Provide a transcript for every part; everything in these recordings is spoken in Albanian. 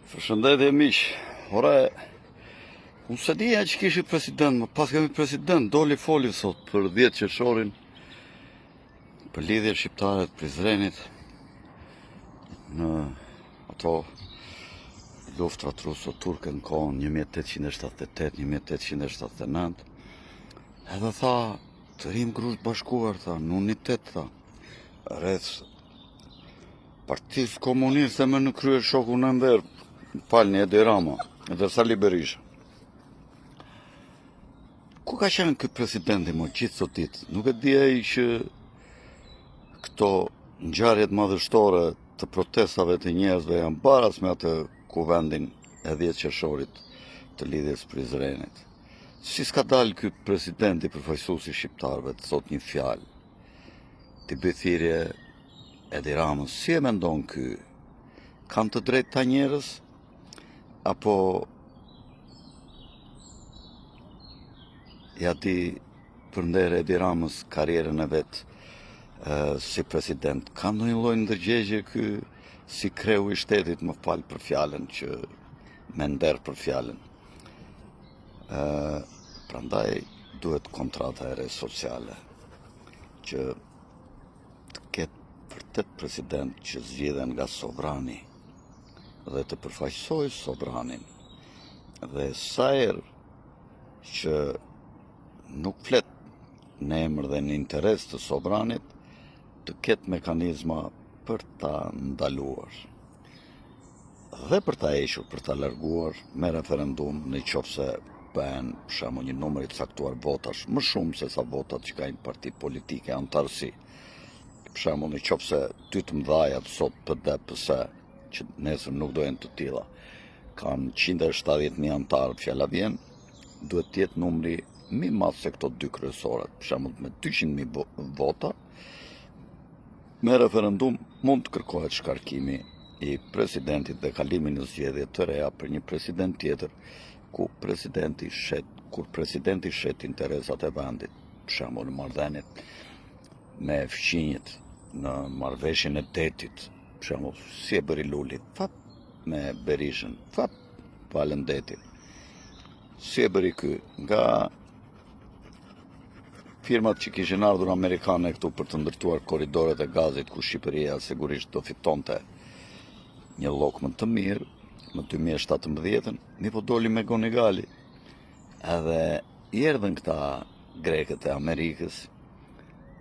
Përshëndetje miq. Ore, unë se dija që kishi president, më pas kemi president, doli foli sot për 10 qershorin, për lidhje shqiptare të Prizrenit në ato luftrat ruso-turke në kohën 1878-1879, edhe tha, të rim grush bashkuar, tha, në unitet, tha, rreth Partisë Komuniste me në krye shoku në ndër, palni Edi Rama, edhe Sali Berisha. Ku ka qenë ky presidenti më gjithë sot ditë? Nuk e di ai që këto ngjarjet madhështore të protestave të njerëzve janë baras me atë kuvendin e 10 qershorit të lidhjes Prizrenit. Si s'ka dalë ky presidenti përfaqësuesi shqiptarëve të thot një fjalë, të bëj thirrje Edi Ramës, si e mendon ky? Kanë të drejtë ta njerëz? Apo ja di përnder Edi Ramës karrierën e vet si president? Ka ndonjë lloj ndërgjegje ky si kreu i shtetit, më fal për fjalën që me nder për fjalën. Prandaj duhet kontrata e re sociale që të ketë vërtet president që zgjidhen nga sovrani dhe të përfaqësoj sobranin, dhe sa herë që nuk flet në emër dhe në interes të sobranit, të ketë mekanizma për ta ndaluar dhe për ta hequr, për ta larguar me referendum, në qoftë se bëhen për shembull një numër i caktuar votash, më shumë se sa votat që ka një parti politike antarësi. Për shembull, në qoftë se dy të mëdhajat sot PD, PS, që nesër nuk do jenë të tilla, kanë 170.000 antarë, fjala vjen, duhet të jetë numri më i madh se këto dy kryesorët. Për shembull, me 200.000 vota, me referendum mund të kërkohet shkarkimi i presidentit dhe kalimi në zgjedhje të reja për një president tjetër, kur presidenti shet interesat e vendit, për shembull në marrëdhëniet me fqinjët në marrëveshjen e detit, për shembull, si e bëri Luli, fat me Berishën, fat palën detin. Si e bëri ky, nga firmat që kishin ardhur amerikane këtu për të ndërtuar korridoret e gazit, ku Shqipëria sigurisht do fitonte një llok më të mirë në 2017, mi po doli me Gonigali. Edhe i erdhën këta grekët e Amerikës,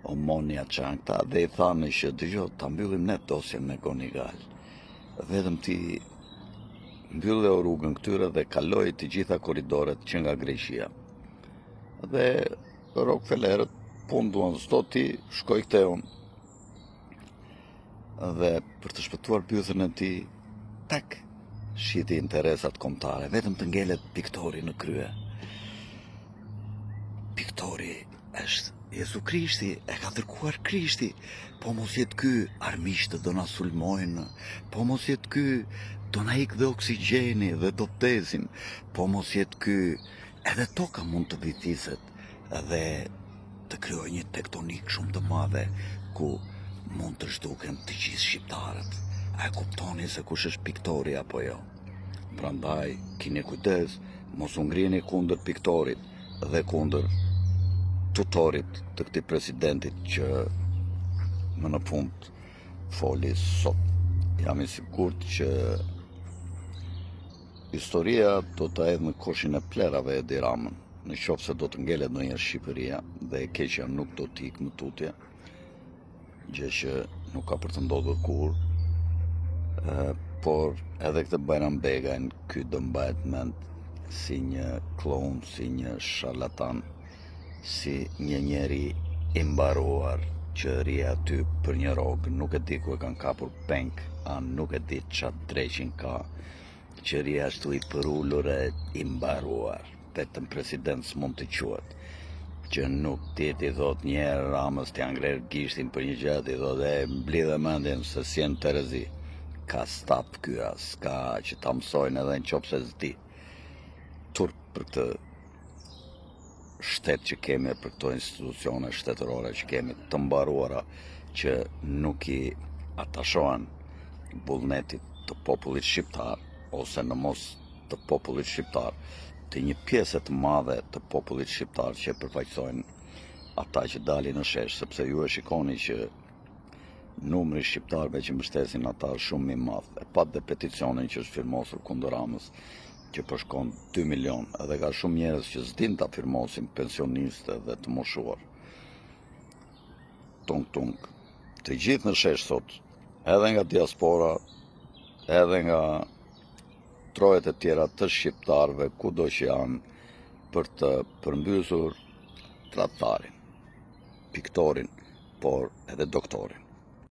Omonia Çankta, dhe i thanë që dëgjoj, ta mbyllim ne dosjen me Gonigal. Vetëm ti mbyllë o rrugën këtyre dhe kaloi të gjitha korridoret që nga Greqia. Dhe Rockefellerët punduan s'do ti, shkoj këte unë. Dhe për të shpëtuar bythën e ti, tak, shiti interesat kombëtare, vetëm të ngelet piktori në krye. Piktori është Jezu Krishti, e ka dërkuar Krishti, po mos jetë ky, armiqtë do na sulmojnë, po mos jetë ky, do na ikë dhe oksigjeni dhe do vdesim, po mos jetë ky, edhe toka mund të vitiset dhe të krijojë një tektonik shumë të madhe, ku mund të zhduken të gjithë shqiptarët. A e kuptoni se kush është piktori apo jo? Prandaj, keni kujdes, mos u ngriheni kundër piktorit dhe kundër tutorit të këtij presidentit që më në fund foli sot. Jam i sigurt që historia do të hedhë në koshin e plerave Edi Ramën, në qoftë se do të ngelet ndonjëherë Shqipëria dhe e keqja nuk do të ikë më tutje, gjë që nuk ka për të ndodhur kur, por edhe këtë Bajram Begajn, ky do mbahet mend si një klon, si një sharlatan, si një njeri i mbaruar që ri aty për një rogë, nuk e di ku e kanë kapur penk, nuk e di çfarë dreqin ka, që ri ashtu i përullur e i mbaruar, vetëm president s'mund të quhet, që nuk ti thot njerë Ramës t'ja ngrer gishtin për një gjatë, i thot e mblidhe mendjen se s'jen Terezi, ka stap ky as, ka që ta mësojnë edhe në qopë se s'di, turp për këtë shtet që kemi, për këto institucione shtetërore që kemi të mbaruara, që nuk i atashohen vullnetit të popullit shqiptar, ose në mos të popullit shqiptar, të një pjesë të madhe të popullit shqiptar që përfaqësojnë ata që dalin në shesh, sepse ju e shikoni që numri shqiptarëve që mbështesin ata është shumë i madh. E pat dhe peticionin që është firmosur kundër Ramës, që përshkon 2 milion, edhe ka shumë njerëz që s'din ta firmosin, pensionistë dhe të moshuar. Tung, të gjithë në shesh sot, edhe nga diaspora, edhe nga trojet e tjera të shqiptarëve, kudo që janë, për të përmbysur tradhtarin, piktorin, por edhe doktorin.